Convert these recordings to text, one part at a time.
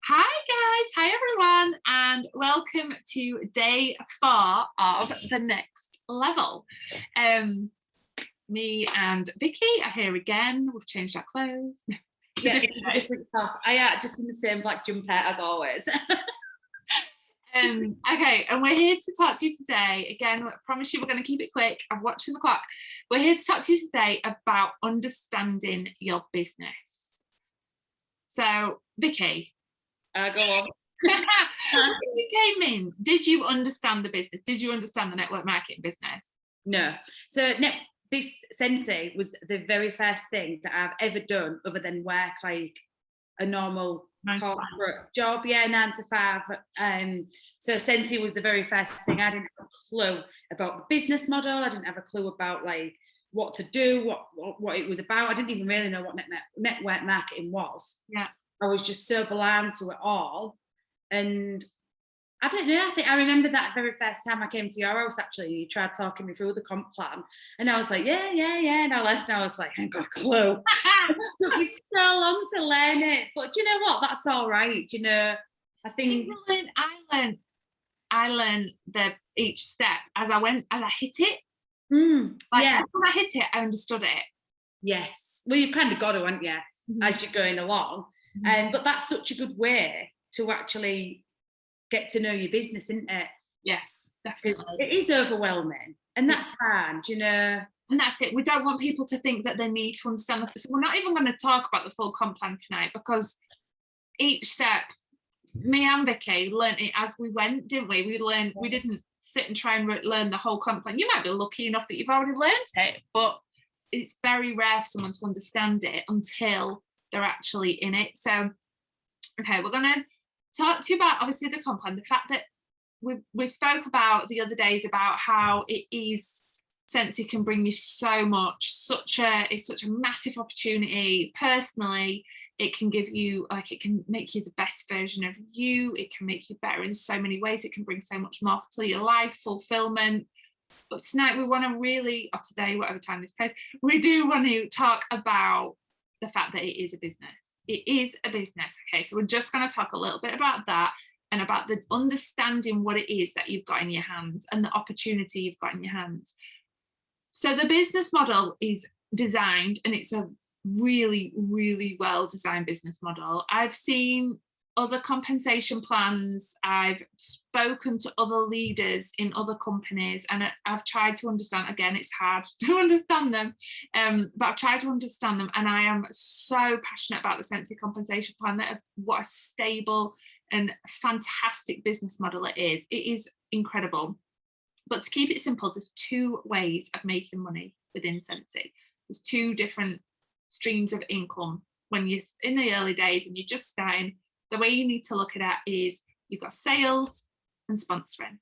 Hi guys, hi everyone, and welcome to day 4 of the next level. Me and Vicky are here again. We've changed our clothes. Yeah, different top. Just in the same black jumper as always. Okay, and we're here to talk to you today. Again, I promise you we're going to keep it quick. I'm watching the clock. We're here to talk to you today about understanding your business. So, Vicky. Go on. When you came in, did you understand the business? Did you understand the network marketing business? No. So this Sensei was the very first thing that I've ever done other than work like a normal corporate job. Yeah, 9 to 5. So Sensei was the very first thing. I didn't have a clue about the business model. I didn't have a clue about like what to do, what it was about. I didn't even really know what network marketing was. Yeah. I was just so blind to it all. And I don't know, I remember that very first time I came to your house, actually, you tried talking me through the comp plan. And I was like, yeah. And I left and I was like, I ain't got a clue. It took me so long to learn it. But do you know what? That's all right. You know, I think I learned each step as I hit it. Yeah. When I hit it, I understood it. Yes. Well, you've kind of got to, haven't you, as you're going along. But that's such a good way to actually get to know your business, isn't it? Yes, definitely. It is overwhelming, and that's fine, you know. And that's it. We don't want people to think that they need to understand. So we're not even going to talk about the full comp plan tonight, because each step, me and Vicky learned it as we went, didn't we? We didn't sit and try and learn the whole comp plan. You might be lucky enough that you've already learned it, but it's very rare for someone to understand it until they're actually in it. So, okay, we're going to talk to you about obviously the comp plan, the fact that we spoke about the other days about how Sensei can bring you so much, it's such a massive opportunity. Personally, it can give you, it can make you the best version of you. It can make you better in so many ways. It can bring so much more to your life, fulfillment. But tonight we want to really, or today, whatever time this plays, we do want to talk about the fact that it is a business. It is a business. Okay, so we're just going to talk a little bit about that and about the understanding what it is that you've got in your hands and the opportunity you've got in your hands. So the business model is designed, and it's a really, really well designed business model. I've seen other compensation plans. I've spoken to other leaders in other companies, and I've tried to understand. Again, it's hard to understand them, but I've tried to understand them, and I am so passionate about the Sensei compensation plan. What a stable and fantastic business model it is. It is incredible. But to keep it simple, there's 2 ways of making money within Sensei. There's 2 different streams of income when you're in the early days and you're just starting. The way you need to look at it is you've got sales and sponsoring,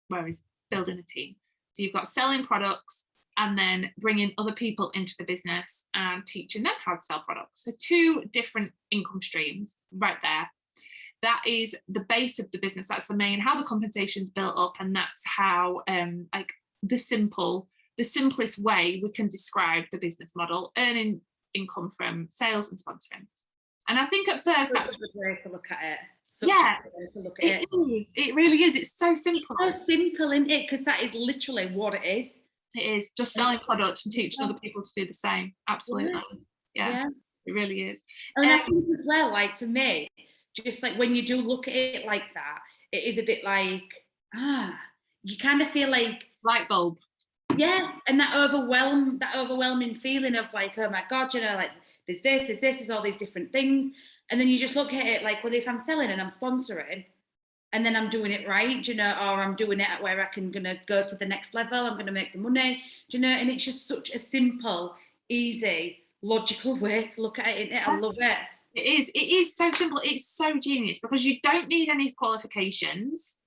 whereas building a team. So you've got selling products and then bringing other people into the business and teaching them how to sell products. So 2 different income streams right there. That is the base of the business. That's the main, how the compensation is built up. And that's how the simplest way we can describe the business model, earning income from sales and sponsoring. And I think at first that's a good way to look at it. It is. It really is. It's so simple. So simple, isn't it? Because that is literally what it is. It is just selling products and teaching other people to do the same. Absolutely. Yeah. It really is. And I think as well, like for me, just like when you do look at it like that, it is a bit like, you kind of feel like light bulb. Yeah, and that overwhelming feeling of like, oh my God, you know, like there's all these different things. And then you just look at it like, well, if I'm selling and I'm sponsoring and then I'm doing it right, you know, or I'm doing it where I can gonna go to the next level, I'm gonna make the money, you know, and it's just such a simple, easy, logical way to look at it, isn't it? I love it. It is so simple. It's so genius because you don't need any qualifications.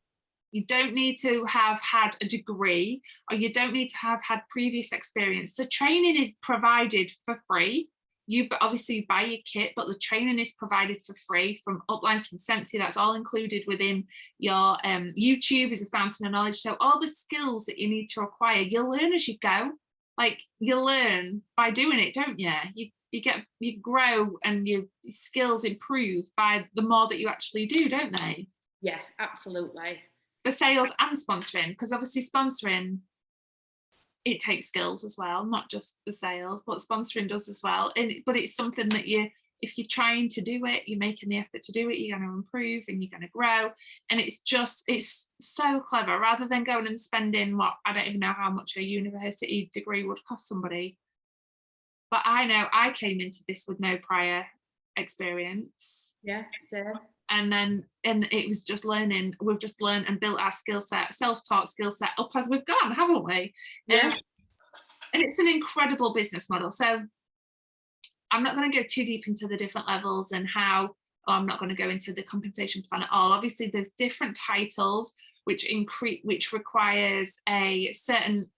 You don't need to have had a degree, or you don't need to have had previous experience. The training is provided for free. You obviously buy your kit, but the training is provided for free from uplines from Sensei. That's all included within your YouTube is a fountain of knowledge. So all the skills that you need to acquire, you'll learn as you go. Like, you'll learn by doing it, don't you? you grow and your skills improve by the more that you actually do, don't they? Yeah, absolutely. The sales and sponsoring, because obviously sponsoring, it takes skills as well, not just the sales, but sponsoring does as well. But it's something that if you're trying to do it, you're making the effort to do it, you're going to improve and you're going to grow. And it's so clever, rather than going and spending I don't even know how much a university degree would cost somebody. But I know I came into this with no prior experience. Yeah, so. And it was just learning. We've just learned and built our skill set, self-taught skill set up as we've gone, haven't we? Yeah. And it's an incredible business model. So I'm not going to go too deep into the different levels and I'm not going to go into the compensation plan at all. Obviously, there's different titles which requires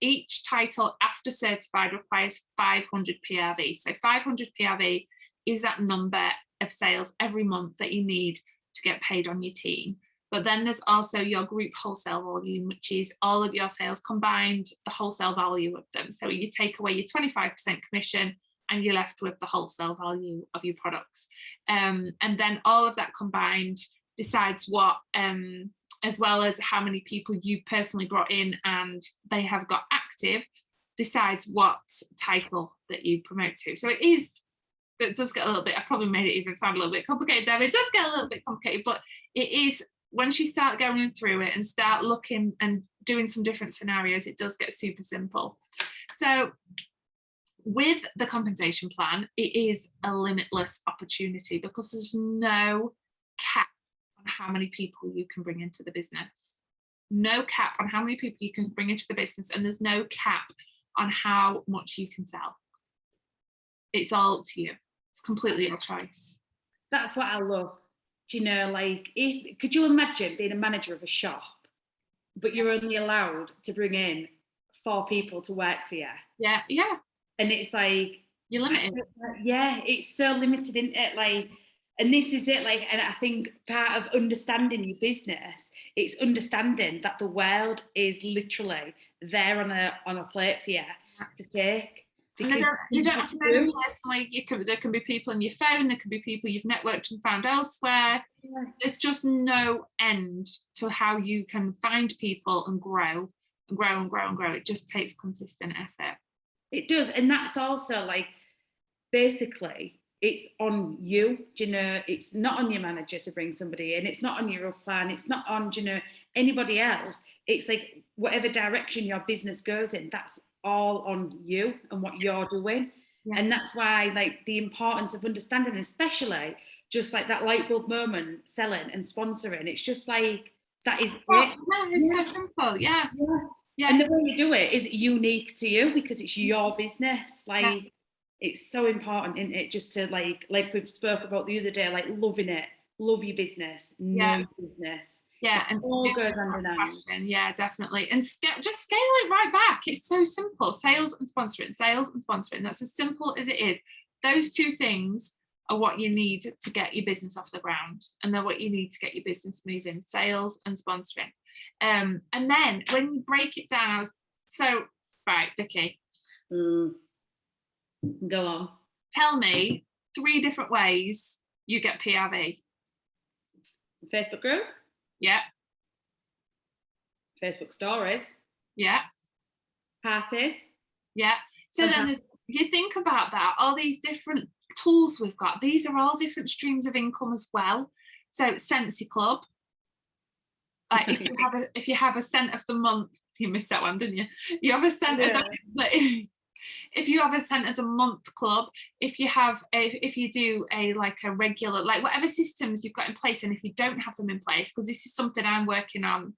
each title after certified requires 500 PRV. So 500 PRV is that number of sales every month that you need to get paid on your team. But then there's also your group wholesale volume, which is all of your sales combined, the wholesale value of them. So you take away your 25% commission and you're left with the wholesale value of your products. And then all of that combined decides what, as well as how many people you've personally brought in and they have got active, decides what title that you promote to. So it does get a little bit, I probably made it even sound a little bit complicated there. It does get a little bit complicated, but it is, once you start going through it and start looking and doing some different scenarios, it does get super simple. So with the compensation plan, it is a limitless opportunity because there's no cap on how many people you can bring into the business. No cap on how many people you can bring into the business, and there's no cap on how much you can sell. It's all up to you. It's completely your choice. That's what I love. Do you know, like, could you imagine being a manager of a shop, but you're only allowed to bring in 4 people to work for you? Yeah. And it's like, you're limited. Yeah, it's so limited, isn't it? Like, and this is it, like, and I think part of understanding your business, it's understanding that the world is literally there on a plate for you to take. Because you don't have to know them personally. There can be people in your phone, there can be people you've networked and found elsewhere. Yeah. There's just no end to how you can find people and grow and grow and grow and grow. It just takes consistent effort. It does. And that's also like, basically, it's on you. Do you know, it's not on your manager to bring somebody in. It's not on your plan. It's not on, do you know, anybody else. It's like whatever direction your business goes in, that's all on you and what you're doing. Yeah. And that's why, like, the importance of understanding, especially just like that light bulb moment, selling and sponsoring, it's just like, that is it. Yeah, it's so simple. Yeah. And the way you do it is unique to you because it's your business. Like, it's so important, isn't it? Just to like we've spoke about the other day, like loving it, love your business, know your business. Yeah, and all goes under hand. Yeah, definitely. And just scale it right back. It's so simple. Sales and sponsoring. That's as simple as it is. Those 2 things are what you need to get your business off the ground, and they're what you need to get your business moving. Sales and sponsoring. And then when you break it down, right, Vicky. Go on. Tell me 3 different ways you get PRV. Facebook group? Yeah. Facebook stories? Yeah. Parties? Yeah. So then you think about that, all these different tools we've got, these are all different streams of income as well. So Scentsy Club, like if you have a scent of the month, you missed that one, didn't you? You have a scent of the if you have a scent of the month club, if you do a regular, like whatever systems you've got in place, and if you don't have them in place, because this is something I'm working on,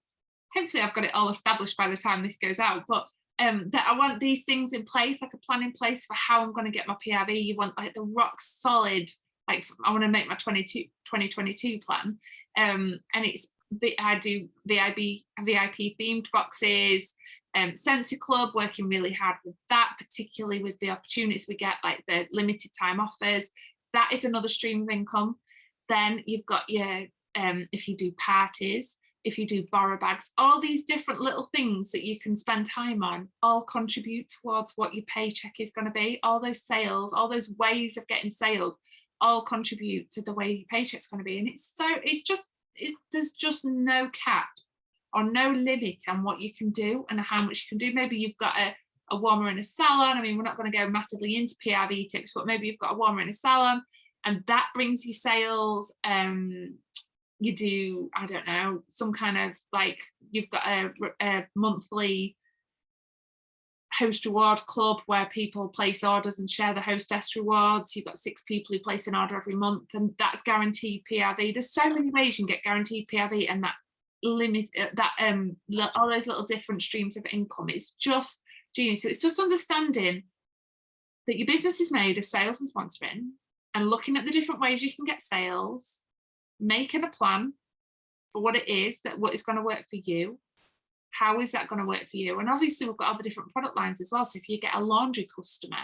hopefully I've got it all established by the time this goes out, but that I want these things in place, like a plan in place for how I'm going to get my PRV. You want like the rock solid, like I want to make my 2022 plan, and I do VIP themed boxes. Scentsy Club, working really hard with that, particularly with the opportunities we get, like the limited time offers. That is another stream of income. Then you've got your if you do parties, if you do borrow bags, all these different little things that you can spend time on all contribute towards what your paycheck is going to be. All those sales, all those ways of getting sales all contribute to the way your paycheck's going to be. And there's just no cap or no limit on what you can do and how much you can do. Maybe you've got a warmer in a salon. I mean, we're not going to go massively into PRV tips, but maybe you've got a warmer in a salon and that brings you sales. You do, I don't know, some kind of like, you've got a monthly host reward club where people place orders and share the hostess rewards. You've got 6 people who place an order every month and that's guaranteed PRV. There's so many ways you can get guaranteed PRV, and that limit that all those little different streams of income is just genius. So it's just understanding that your business is made of sales and sponsoring and looking at the different ways you can get sales, making a plan for what it is, what is going to work for you. How is that going to work for you? And obviously we've got other different product lines as well. So if you get a laundry customer,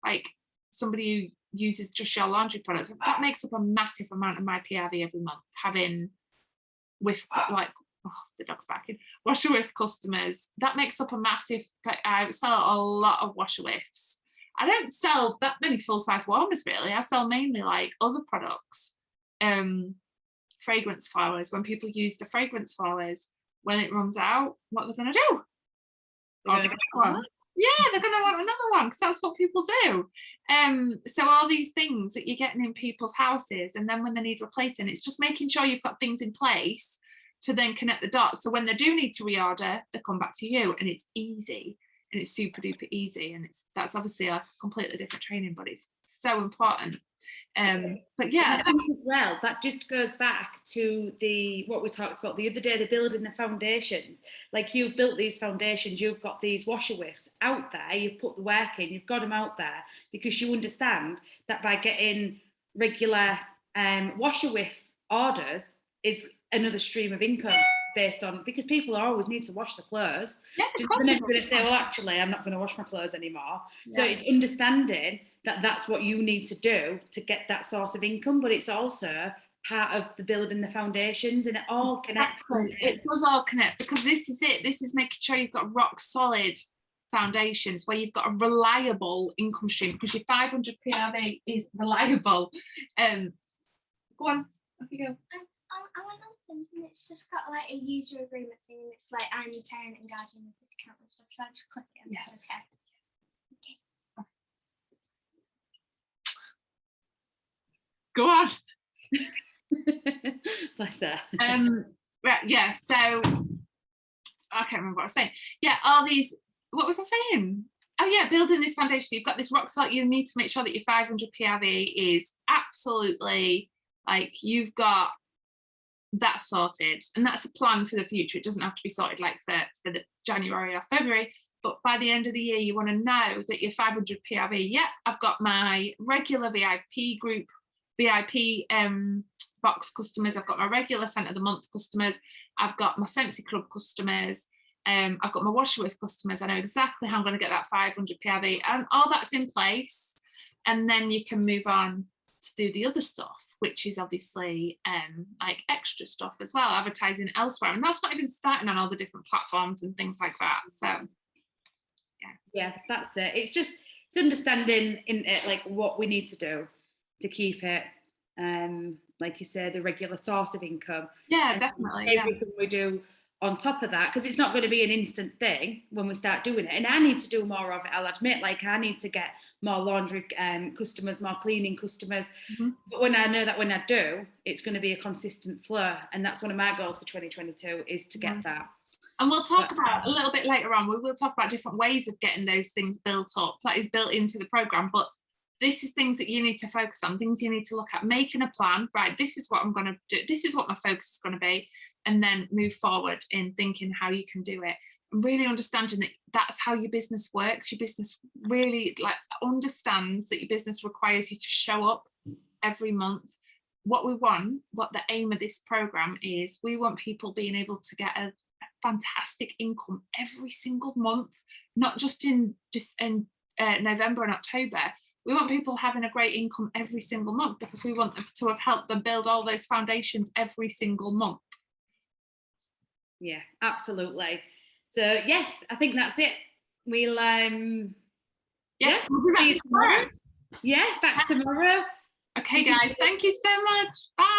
like somebody who uses just your laundry products, that makes up a massive amount of my PRV every month, having with like, oh, the dog's backing, washer whiff customers. That makes up a massive, I sell a lot of washer whiffs. I don't sell that many full-size warmers really. I sell mainly like other products. Fragrance flowers. When people use the fragrance flowers, when it runs out, what they're going to do? Yeah, they're going to want another one because that's what people do. So all these things that you're getting in people's houses, and then when they need replacing, it's just making sure you've got things in place to then connect the dots. So when they do need to reorder, they come back to you, and it's easy, and it's super duper easy, and that's obviously a completely different training, but it's so important. But yeah, I think as well, that just goes back to what we talked about the other day, the building the foundations. Like, you've built these foundations, you've got these washer whiffs out there, you've put the work in, you've got them out there because you understand that by getting regular washer whiff orders is another stream of income based on, because people always need to wash the clothes. Yeah, they're never going to say, well, actually, I'm not going to wash my clothes anymore. Yeah. So it's understanding that that's what you need to do to get that source of income, but it's also part of the building the foundations, and it all connects. It does all connect, because this is it. This is making sure you've got rock solid foundations where you've got a reliable income stream, because your 500 PRV is reliable. Go on, off you go. I went on things and it's just got like a user agreement thing, and it's like, I'm your parent and guardian of this account and stuff. So I just click it and it's okay. Go on. Bless her. Right, yeah, so I can't remember what I was saying. Yeah, all these, what was I saying? Oh yeah, building this foundation. You've got this rock solid. You need to make sure that your 500 PRV is absolutely, like, you've got that sorted, and that's a plan for the future. It doesn't have to be sorted like for the January or February, but by the end of the year you want to know that your 500 PRV, yeah, I've got my regular VIP group, VIP box customers, I've got my regular Scent of the Month customers, I've got my Scentsy Club customers, I've got my washer with customers. I know exactly how I'm going to get that 500 PRV, and all that's in place. And then you can move on to do the other stuff, which is obviously like extra stuff as well, advertising elsewhere. And that's not even starting on all the different platforms and things like that. So yeah, that's it. It's understanding in it, like, what we need to do to keep it, like you say, the regular source of income. Yeah, and definitely. Everything we do on top of that, because it's not going to be an instant thing when we start doing it. And I need to do more of it, I'll admit. Like, I need to get more laundry customers, more cleaning customers. Mm-hmm. But when I know that when I do, it's going to be a consistent flow. And that's one of my goals for 2022, is to get that. And we'll talk about a little bit later on, we will talk about different ways of getting those things built up. That is built into the program. But this is things that you need to focus on, things you need to look at, making a plan. Right, this is what I'm going to do. This is what my focus is going to be. And then move forward in thinking how you can do it, and really understanding that that's how your business works. Your business really understands that your business requires you to show up every month. What we want, what the aim of this program is, we want people being able to get a fantastic income every single month, not just in November and October. We want people having a great income every single month, because we want them to have helped them build all those foundations every single month. Yeah, absolutely. So yes, I think that's it. We'll Yes, yeah, we'll be back tomorrow. yeah, back tomorrow. Okay, guys, thank you so much. Bye.